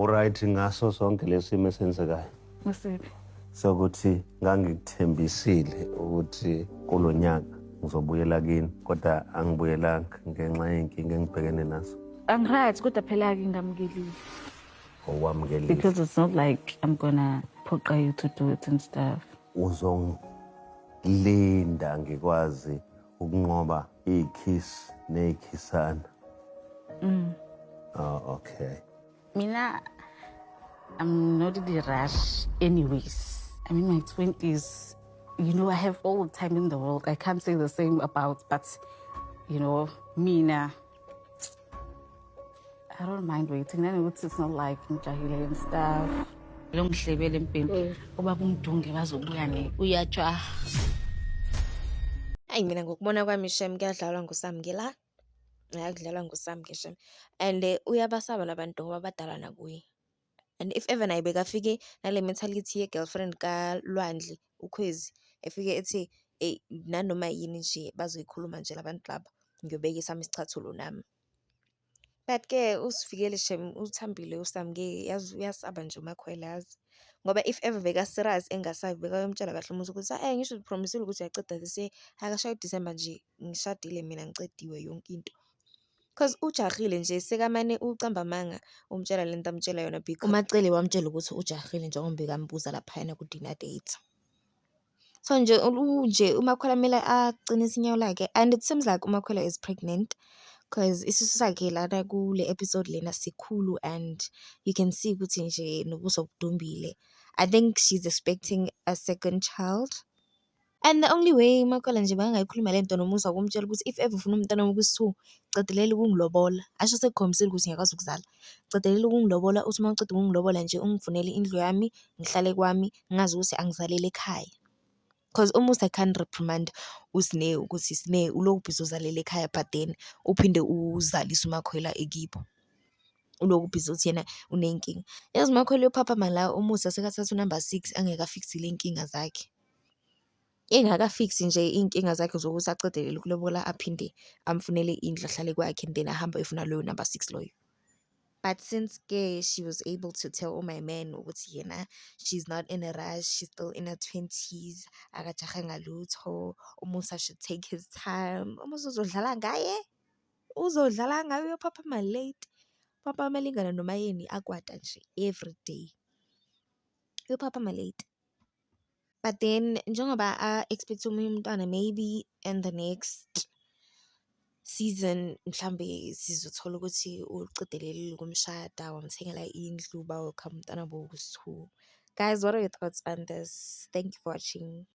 Uright ngaso sonke lesimo esenzekayo. Masiphi? Sokuthi ngangikuthembisile ukuthi kulonyaka ngizobuyela kini kodwa angibuyelanga ngenxa yinkinga engibhekene nazo. Right, kodwa phela ke ngamkelile. Owamkelile. Because it's not like I'm gonna phoqa you to do it and stuff. Uzongilinda ngikwazi ukunqoba ikiss nekhisana. Oh, okay. Mina, I'm not in a rush anyways. I'm in my 20s. You know, I have all the time in the world. I can't say the same about, but, you know, Mina, I don't mind waiting. Then it's not like ngijahile and stuff. Lo ngihlebele empini. Kuba kumdunge bazobuya uyatshwa. Hayi mina ngokubona kwami Shem kuyadlalwa nguSamke la. Kudlalwa nguSamke Shem. And uyabasaba labantu ngoba badala nakuye. And if ever naye bekafike nale mentality ye-girlfriend kaLwandle uKhwezi efike ethi nanoma yini nje bazoyikhuluma nje labantu laba ngiyobeka isami isicathulo nami. But ke usifikele Shem uthambile uSamke yazi uyasaba nje uMakhwela yazi. Ngoba if ever beka serious engasabi bekayomtshela kahle umuzi ukuthi ngisho upromisile ukuthi uyaceda this year akashaye December nje ngishadile mina ngicediwe yonke into. Because ujahile nje sekamane ucamba manga umtshela lento amtshela yona because uMacele wamtshela ukuthi ujahile njengoba bekambuza lapha ku dinner date. So nje uMakhwela mele aqinise inyawo lakhe and it seems like uMakhwela is pregnant because isisu sakhe lana kule episode lena sikhulu and you can see ukuthi nje nobuso budumbile. I think she's expecting a second child. And the only way uMakhwela nje bangayikhuluma lento nomusa ukumtshela ukuthi if ever ufuna umntwana wobisi-2 cedelela ukungilobola. Asho sekukhombisile ukuthi ngiyakwazi ukuzala. Cedelela ukungilobola uthi uma uceda ukungilobola nje ungivunele indlu yami, ngihlale kwami, ngazi ukuthi angizalele ekhaya. Because umusa can reprimand uSne ukuthi Sne ulokhu busy uzalela ekhaya but then uphinde uzalisa uMakhwela ekibo. Ulokhu busy uthi yena unenkinga. Yazi uMakhwela uPapa mala umusa sekathatha number 6 angekafixile inkinga zakhe. Engakafix nje inkinga zakhe zokuthi acedelele ukulobola aphinde amfunele indlu ahlale kwakhe and then ahamba efuna loyo number 6 loyo. But since she was able to tell all my men ukuthi yena she's not in a rush, she's still in her 20s, akajahe ngalutho, umusa should take his time. Umusa uzodlala ngaye uPapa ma late. Papa amalingana noma yini akwata nje every day. uPapa ma late. But then njengoba expect omunye umntwana maybe in the next season mhlambe sizothola ukuthi ucedelelile ukumshada wamthengela indlu welcome umntwana wobisi-2. Guys, what are your thoughts on this? Thank you for watching.